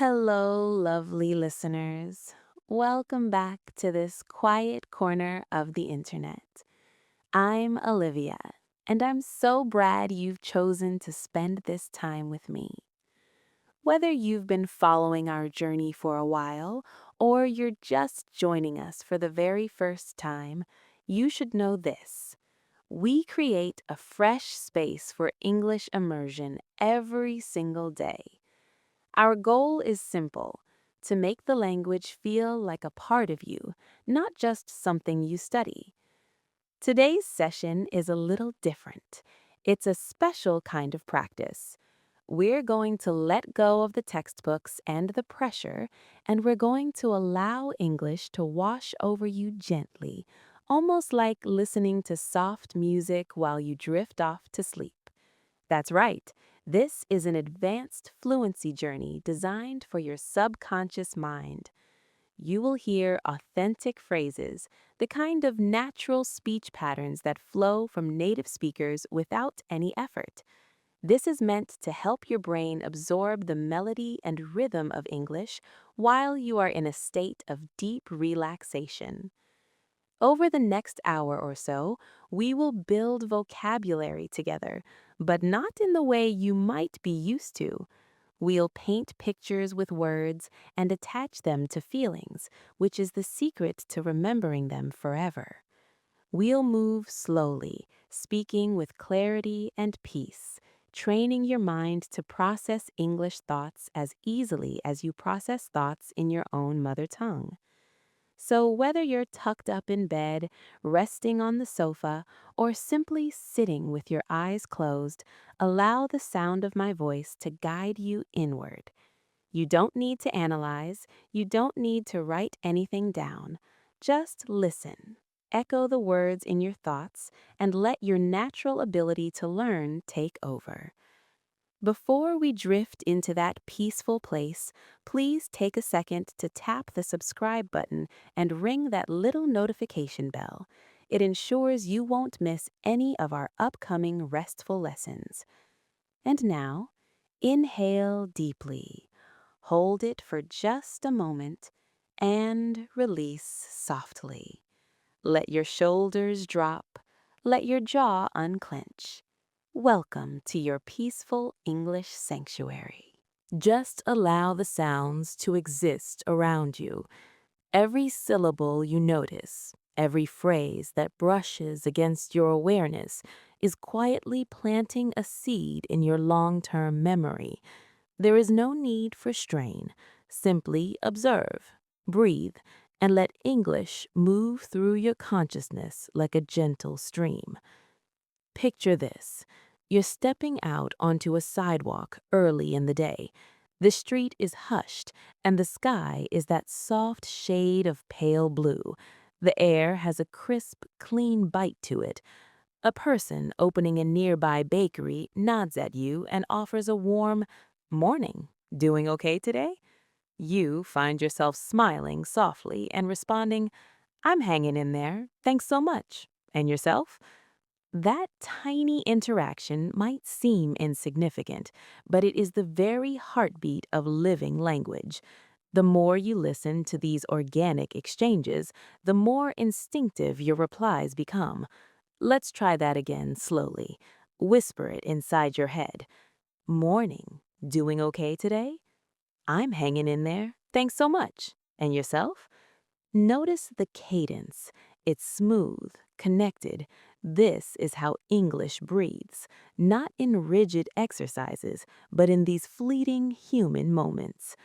Hello, lovely listeners. Welcome back to this quiet corner of the internet. I'm Olivia, and I'm so glad you've chosen to spend this time with me. Whether you've been following our journey for a while or you're just joining us for the very first time, you should know this. We create a fresh space for English immersion every single day. Our goal is simple: to make the language feel like a part of you, not just something you study. Today's session is a little different. It's a special kind of practice. We're going to let go of the textbooks and the pressure, and we're going to allow English to wash over you gently, almost like listening to soft music while you drift off to sleep. That's right. This is an advanced fluency journey designed for your subconscious mind. You will hear authentic phrases, the kind of natural speech patterns that flow from native speakers without any effort. This is meant to help your brain absorb the melody and rhythm of English while you are in a state of deep relaxation. Over the next hour or so, we will build vocabulary together, but not in the way you might be used to. We'll paint pictures with words and attach them to feelings, which is the secret to remembering them forever. We'll move slowly, speaking with clarity and peace, training your mind to process English thoughts as easily as you process thoughts in your own mother tongue. So, whether you're tucked up in bed, resting on the sofa, or simply sitting with your eyes closed, allow the sound of my voice to guide you inward. You don't need to analyze, you don't need to write anything down. Just listen. Echo the words in your thoughts and let your natural ability to learn take over. Before we drift into that peaceful place, please take a second to tap the subscribe button and ring that little notification bell. It ensures you won't miss any of our upcoming restful lessons. And now, inhale deeply. Hold it for just a moment and release softly. Let your shoulders drop. Let your jaw unclench. Welcome to your peaceful English sanctuary. Just allow the sounds to exist around you. Every syllable you notice, every phrase that brushes against your awareness is quietly planting a seed in your long-term memory. There is no need for strain. Simply observe, breathe, and let English move through your consciousness like a gentle stream. Picture this. You're stepping out onto a sidewalk early in the day. The street is hushed, and the sky is that soft shade of pale blue. The air has a crisp, clean bite to it. A person opening a nearby bakery nods at you and offers a warm, "Morning. Doing okay today?" You find yourself smiling softly and responding, "I'm hanging in there. Thanks so much." And yourself? That tiny interaction might seem insignificant, but it is the very heartbeat of living language. The more you listen to these organic exchanges, the more instinctive your replies become. Let's try that again slowly. Whisper it inside your head. "Morning. Doing okay today?" "I'm hanging in there. Thanks so much." And yourself? Notice the cadence. It's smooth, connected. This is how English breathes, not in rigid exercises, but in these fleeting human moments.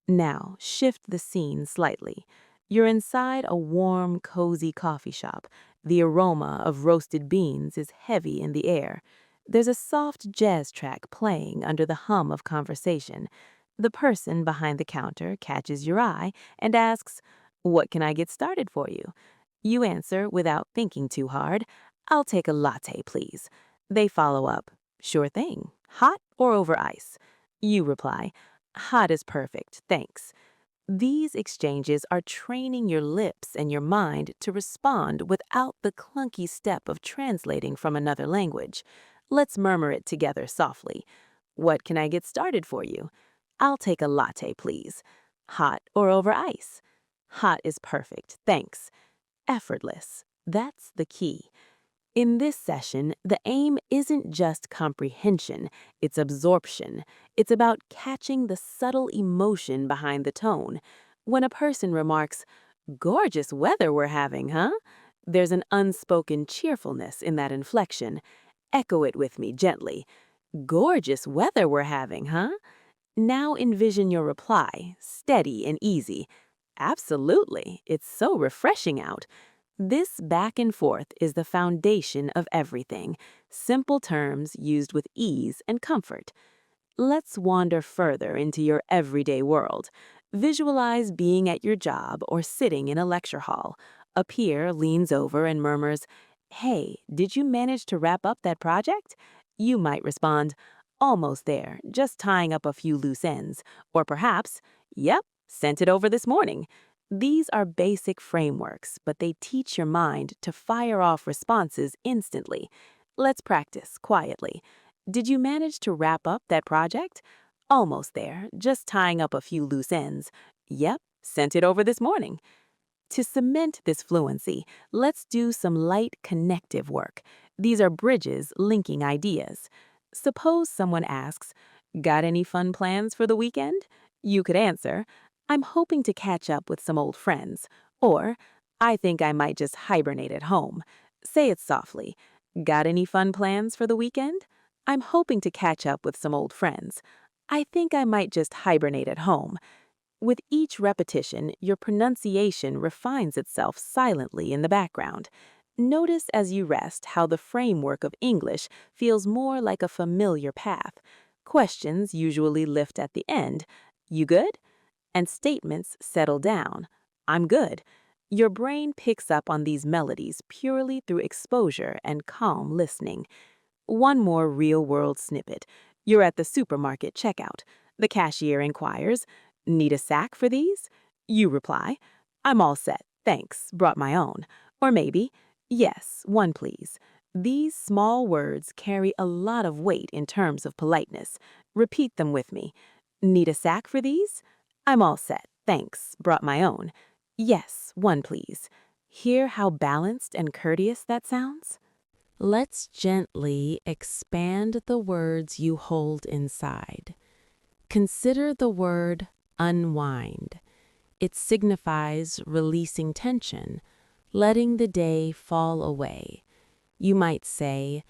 Now, shift the scene slightly. You're inside a warm, cozy coffee shop. The aroma of roasted beans is heavy in the air. There's a soft jazz track playing under the hum of conversation. The person behind the counter catches your eye and asks, "What can I get started for you?" You answer without thinking too hard, "I'll take a latte, please." They follow up, "Sure thing. Hot or over ice?" You reply, "Hot is perfect, thanks." These exchanges are training your lips and your mind to respond without the clunky step of translating from another language. Let's murmur it together softly. "What can I get started for you?" I'll take a latte, please. Hot or over ice? Hot is perfect, thanks. Effortless. That's the key. In this session, the aim isn't just comprehension, it's absorption. It's about catching the subtle emotion behind the tone. When a person remarks, "Gorgeous weather we're having, huh?" There's an unspoken cheerfulness in that inflection. Echo it with me gently. "Gorgeous weather we're having, huh?" Now envision your reply, steady and easy. "Absolutely, it's so refreshing out." This back and forth is the foundation of everything, simple terms used with ease and comfort. Let's wander further into your everyday world. Visualize being at your job or sitting in a lecture hall. A peer leans over and murmurs, "Hey, did you manage to wrap up that project?" You might respond, "Almost there, just tying up a few loose ends." Or perhaps, "Yep, sent it over this morning." These are basic frameworks, but they teach your mind to fire off responses instantly. Let's practice quietly. "Did you manage to wrap up that project?" "Almost there, just tying up a few loose ends." "Yep, sent it over this morning." To cement this fluency, let's do some light connective work. These are bridges linking ideas. Suppose someone asks, "Got any fun plans for the weekend?" You could answer, "I'm hoping to catch up with some old friends." Or, "I think I might just hibernate at home." Say it softly. "Got any fun plans for the weekend?" "I'm hoping to catch up with some old friends." "I think I might just hibernate at home." With each repetition, your pronunciation refines itself silently in the background. Notice as you rest how the framework of English feels more like a familiar path. Questions usually lift at the end, "You good?" And statements settle down, "I'm good." Your brain picks up on these melodies purely through exposure and calm listening. One more real-world snippet. You're at the supermarket checkout. The cashier inquires, "Need a sack for these?" You reply, "I'm all set, thanks, brought my own." Or maybe, "Yes, one please." These small words carry a lot of weight in terms of politeness. Repeat them with me. "Need a sack for these?" "I'm all set, thanks, brought my own." "Yes, one please." Hear how balanced and courteous that sounds? Let's gently expand the words you hold inside. Consider the word unwind. It signifies releasing tension, letting the day fall away. You might say,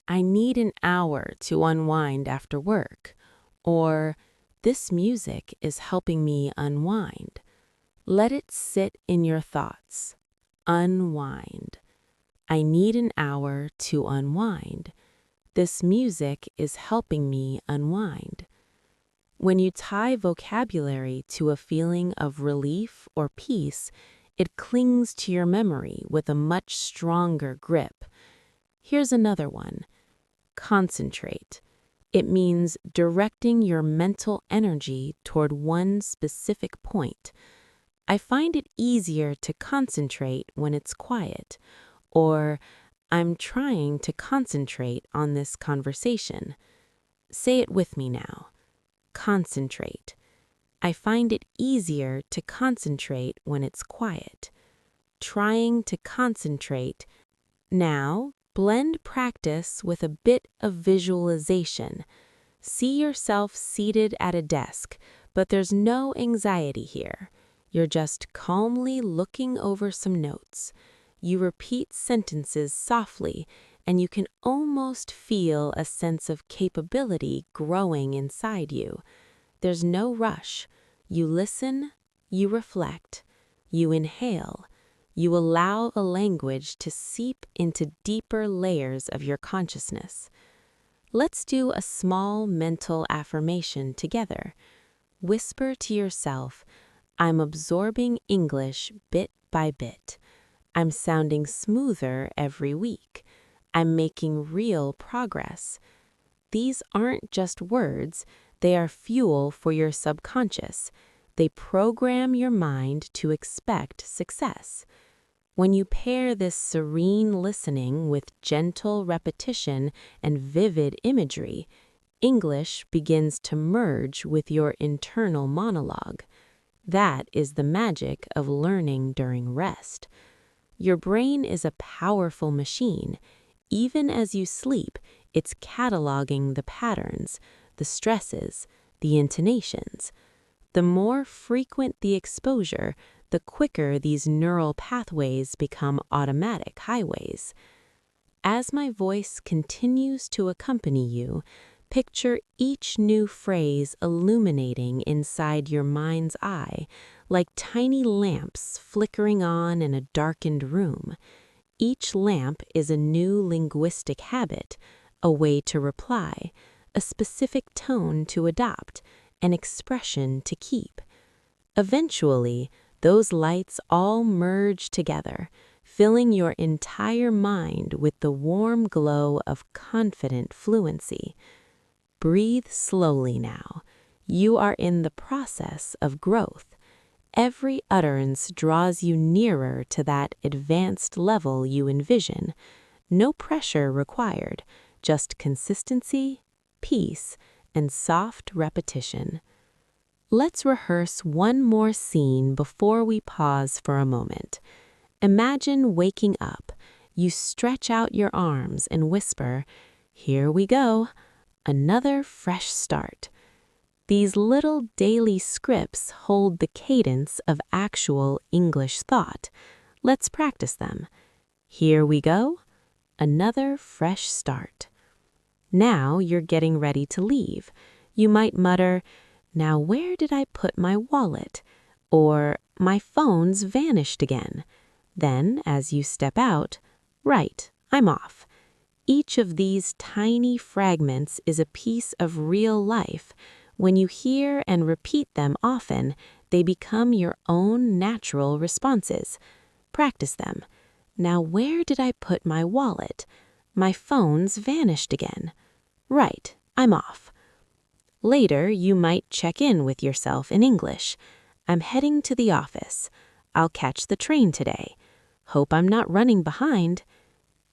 "I need an hour to unwind after work," or "This music is helping me unwind." Let it sit in your thoughts. Unwind. I need an hour to unwind. This music is helping me unwind. When you tie vocabulary to a feeling of relief or peace, it clings to your memory with a much stronger grip. Here's another one. Concentrate. It means directing your mental energy toward one specific point. I find it easier to concentrate when it's quiet. Or, I'm trying to concentrate on this conversation. Say it with me now. Concentrate. I find it easier to concentrate when it's quiet. Trying to concentrate. Now, blend practice with a bit of visualization. See yourself seated at a desk, but there's no anxiety here. You're just calmly looking over some notes. You repeat sentences softly, and you can almost feel a sense of capability growing inside you. There's no rush. You listen, you reflect, you inhale, you allow the language to seep into deeper layers of your consciousness. Let's do a small mental affirmation together. Whisper to yourself, "I'm absorbing English bit by bit. I'm sounding smoother every week. I'm making real progress." These aren't just words, they are fuel for your subconscious. They program your mind to expect success. When you pair this serene listening with gentle repetition and vivid imagery, English begins to merge with your internal monologue. That is the magic of learning during rest. Your brain is a powerful machine. Even as you sleep, it's cataloging the patterns, the stresses, the intonations. The more frequent the exposure, the quicker these neural pathways become automatic highways. As my voice continues to accompany you, picture each new phrase illuminating inside your mind's eye, like tiny lamps flickering on in a darkened room. Each lamp is a new linguistic habit, a way to reply, a specific tone to adopt, an expression to keep. Eventually, those lights all merge together, filling your entire mind with the warm glow of confident fluency. Breathe slowly now. You are in the process of growth. Every utterance draws you nearer to that advanced level you envision. No pressure required, just consistency, peace, and soft repetition. Let's rehearse one more scene before we pause for a moment. Imagine waking up. You stretch out your arms and whisper, "Here we go, another fresh start." These little daily scripts hold the cadence of actual English thought. Let's practice them. Here we go, another fresh start. Now you're getting ready to leave. You might mutter, "Now where did I put my wallet?" Or, "My phone's vanished again." Then, as you step out, "Right, I'm off." Each of these tiny fragments is a piece of real life. When you hear and repeat them often, they become your own natural responses. Practice them. "Now where did I put my wallet? My phone's vanished again. Right, I'm off." Later, you might check in with yourself in English. "I'm heading to the office. I'll catch the train today. Hope I'm not running behind."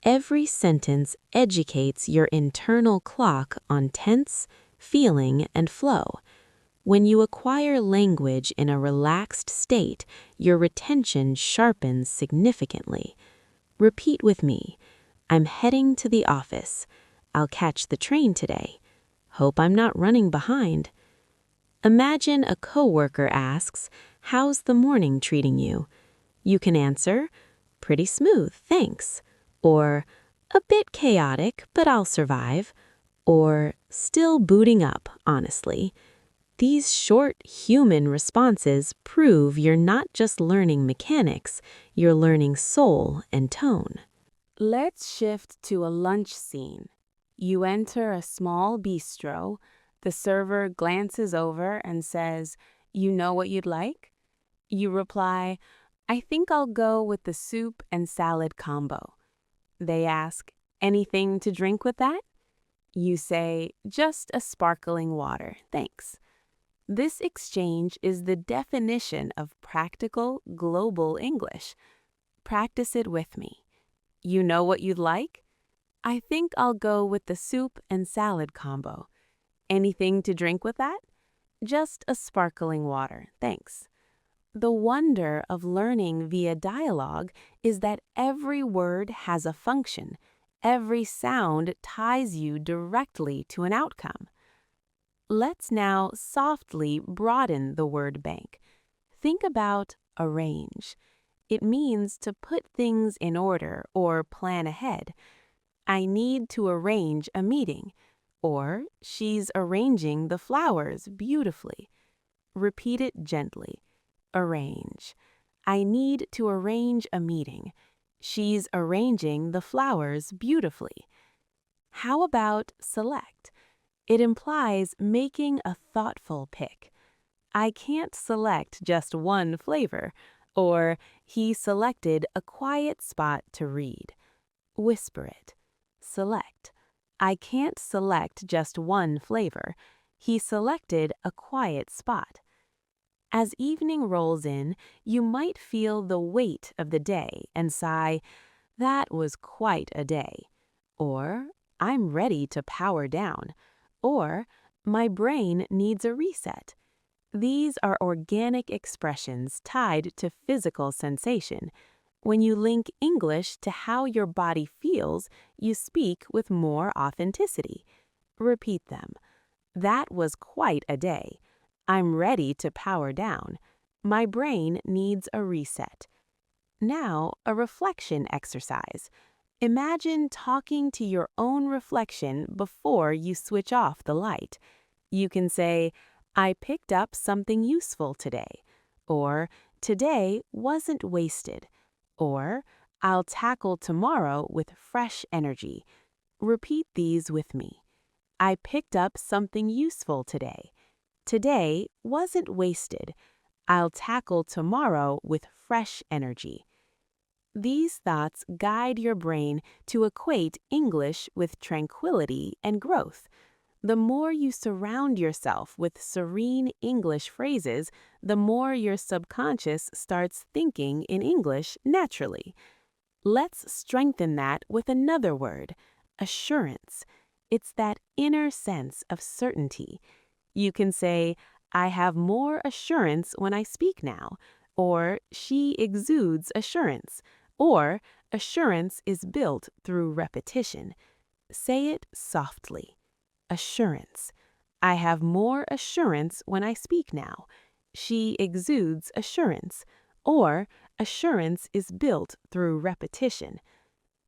Every sentence educates your internal clock on tense, feeling, and flow. When you acquire language in a relaxed state, your retention sharpens significantly. Repeat with me. "I'm heading to the office. I'll catch the train today. Hope I'm not running behind." Imagine a coworker asks, "How's the morning treating you?" You can answer, "Pretty smooth, thanks." Or, "A bit chaotic, but I'll survive." Or, "Still booting up, honestly." These short human responses prove you're not just learning mechanics, you're learning soul and tone. Let's shift to a lunch scene. You enter a small bistro. The server glances over and says, "You know what you'd like?" You reply, "I think I'll go with the soup and salad combo." They ask, "Anything to drink with that?" You say, "Just a sparkling water, thanks." This exchange is the definition of practical, global English. Practice it with me. "You know what you'd like?" "I think I'll go with the soup and salad combo." "Anything to drink with that?" "Just a sparkling water, thanks." The wonder of learning via dialogue is that every word has a function. Every sound ties you directly to an outcome. Let's now softly broaden the word bank. Think about arrange. It means to put things in order or plan ahead. "I need to arrange a meeting," or "She's arranging the flowers beautifully." Repeat it gently. Arrange. "I need to arrange a meeting. She's arranging the flowers beautifully." How about select? It implies making a thoughtful pick. "I can't select just one flavor," or "He selected a quiet spot to read." Whisper it. Select. "I can't select just one flavor. He selected a quiet spot." As evening rolls in, you might feel the weight of the day and sigh, "That was quite a day." Or, "I'm ready to power down." or my brain needs a reset. These are organic expressions tied to physical sensation. When you link English to how your body feels, you speak with more authenticity. Repeat them. That was quite a day. I'm ready to power down. My brain needs a reset. Now, a reflection exercise. Imagine talking to your own reflection before you switch off the light. You can say, I picked up something useful today, or today wasn't wasted, or I'll tackle tomorrow with fresh energy. Repeat these with me. I picked up something useful today. Today wasn't wasted. I'll tackle tomorrow with fresh energy. These thoughts guide your brain to equate English with tranquility and growth. The more you surround yourself with serene English phrases, the more your subconscious starts thinking in English naturally. Let's strengthen that with another word, assurance. It's that inner sense of certainty. You can say, I have more assurance when I speak now, or she exudes assurance, or assurance is built through repetition. Say it softly. Assurance. I have more assurance when I speak now. She exudes assurance, or assurance is built through repetition.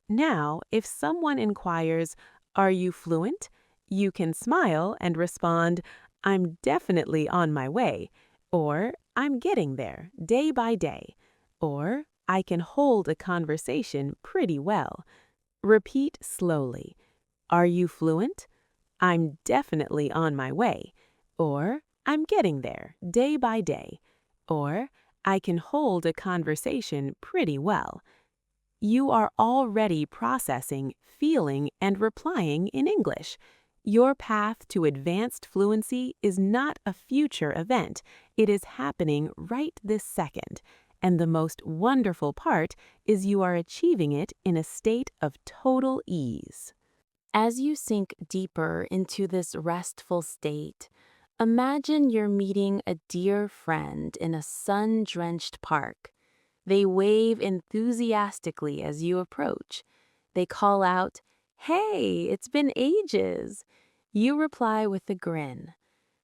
Now, if someone inquires, are you fluent? You can smile and respond, I'm definitely on my way, or I'm getting there day by day, or I can hold a conversation pretty well. Repeat slowly. Are you fluent? I'm definitely on my way, or I'm getting there day by day, or I can hold a conversation pretty well. You are already processing, feeling, and replying in English. Your path to advanced fluency is not a future event. It is happening right this second. And the most wonderful part is you are achieving it in a state of total ease. As you sink deeper into this restful state, imagine you're meeting a dear friend in a sun-drenched park. They wave enthusiastically as you approach. They call out, Hey, it's been ages. You reply with a grin.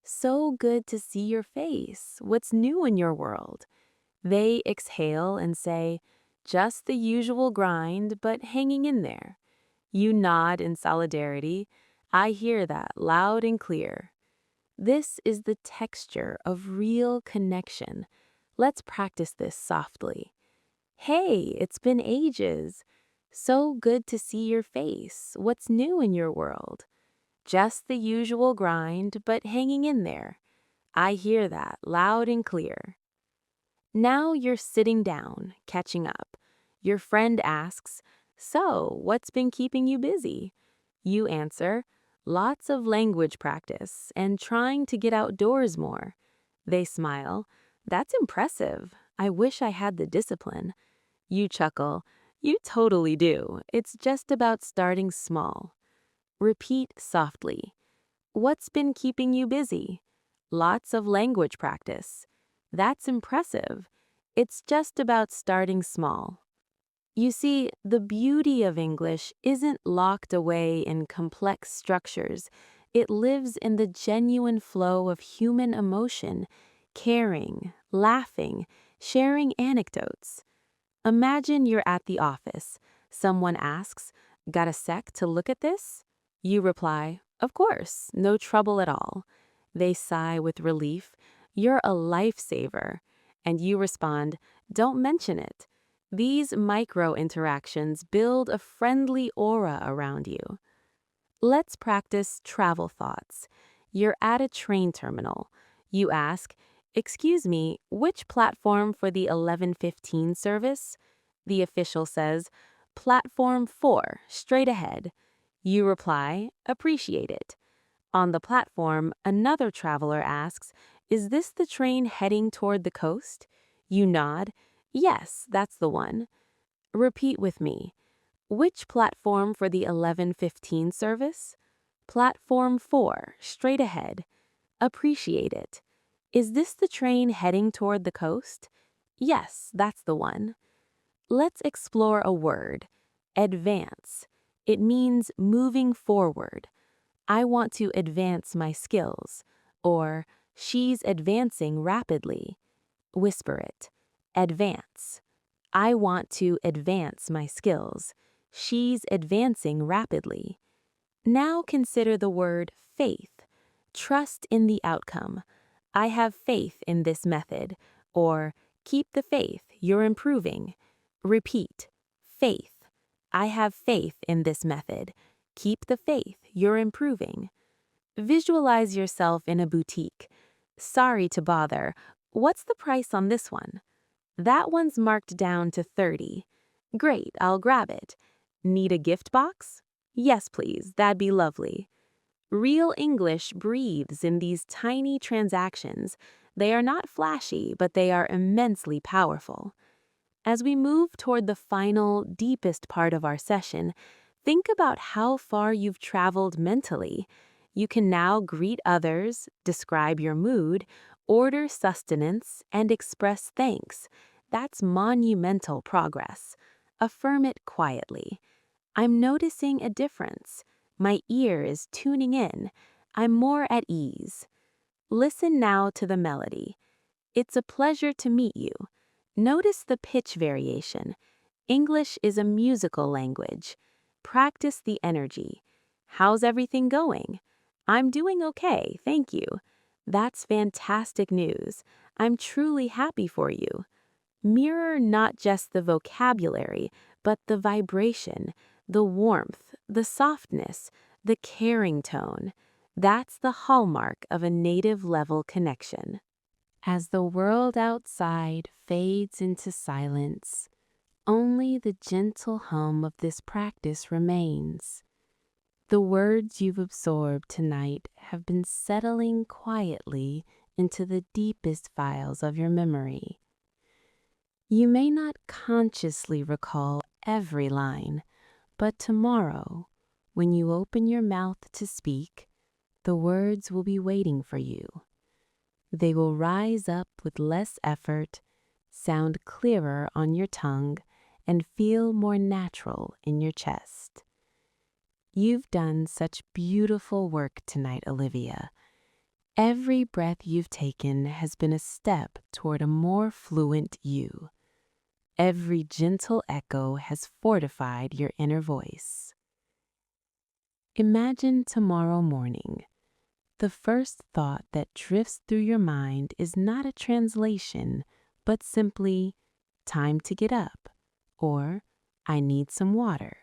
So good to see your face. What's new in your world? They exhale and say, Just the usual grind, but hanging in there. You nod in solidarity. I hear that loud and clear. This is the texture of real connection. Let's practice this softly. Hey, it's been ages. So good to see your face. What's new in your world? Just the usual grind, but hanging in there. I hear that loud and clear. Now you're sitting down, catching up. Your friend asks, So, what's been keeping you busy? You answer, Lots of language practice and trying to get outdoors more. They smile, That's impressive. I wish I had the discipline. You chuckle, You totally do. It's just about starting small. Repeat softly. What's been keeping you busy? Lots of language practice. That's impressive. It's just about starting small. You see, the beauty of English isn't locked away in complex structures. It lives in the genuine flow of human emotion, caring, laughing, sharing anecdotes. Imagine you're at the office. Someone asks, Got a sec to look at this? You reply, Of course, no trouble at all. They sigh with relief. You're a lifesaver. And you respond, Don't mention it. These micro interactions build a friendly aura around you. Let's practice travel thoughts. You're at a train terminal. You ask, Excuse me, which platform for the 11:15 service? The official says, Platform 4, straight ahead. You reply, Appreciate it. On the platform, another traveler asks, Is this the train heading toward the coast? You nod, Yes, that's the one. Repeat with me. Which platform for the 11:15 service? Platform 4, straight ahead. Appreciate it. Is this the train heading toward the coast? Yes, that's the one. Let's explore a word. Advance. It means moving forward. I want to advance my skills. Or, she's advancing rapidly. Whisper it. Advance. I want to advance my skills. She's advancing rapidly. Now consider the word faith. Trust in the outcome. I have faith in this method. Or, keep the faith, you're improving. Repeat. Faith. I have faith in this method. Keep the faith, you're improving. Visualize yourself in a boutique. Sorry to bother. What's the price on this one? That one's marked down to 30. Great, I'll grab it. Need a gift box? Yes, please, that'd be lovely. Real English breathes in these tiny transactions. They are not flashy, but they are immensely powerful. As we move toward the final, deepest part of our session, think about how far you've traveled mentally. You can now greet others, describe your mood, order sustenance, and express thanks. That's monumental progress. Affirm it quietly. I'm noticing a difference. My ear is tuning in. I'm more at ease. Listen now to the melody. It's a pleasure to meet you. Notice the pitch variation. English is a musical language. Practice the energy. How's everything going? I'm doing okay, thank you. That's fantastic news. I'm truly happy for you. Mirror not just the vocabulary, but the vibration, the warmth, the softness, the caring tone. That's the hallmark of a native level connection. As the world outside fades into silence, only the gentle hum of this practice remains. The words you've absorbed tonight have been settling quietly into the deepest files of your memory. You may not consciously recall every line, but tomorrow, when you open your mouth to speak, the words will be waiting for you. They will rise up with less effort, sound clearer on your tongue, and feel more natural in your chest. You've done such beautiful work tonight, Olivia. Every breath you've taken has been a step toward a more fluent you. Every gentle echo has fortified your inner voice. Imagine tomorrow morning. The first thought that drifts through your mind is not a translation, but simply, time to get up, or I need some water.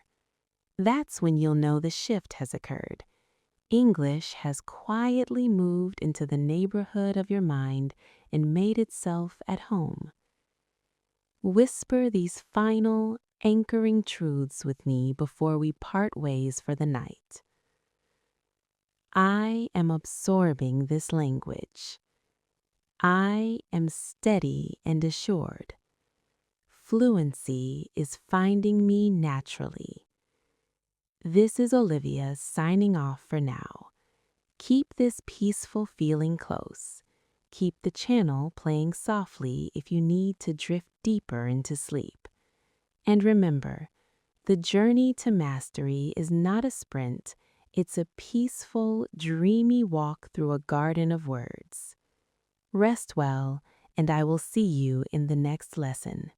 That's when you'll know the shift has occurred. English has quietly moved into the neighborhood of your mind and made itself at home. Whisper these final, anchoring truths with me before we part ways for the night. I am absorbing this language. I am steady and assured. Fluency is finding me naturally. This is Olivia signing off for now. Keep this peaceful feeling close. Keep the channel playing softly if you need to drift deeper into sleep. And remember, the journey to mastery is not a sprint, it's a peaceful, dreamy walk through a garden of words. Rest well, and I will see you in the next lesson.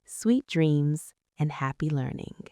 Sweet dreams and happy learning.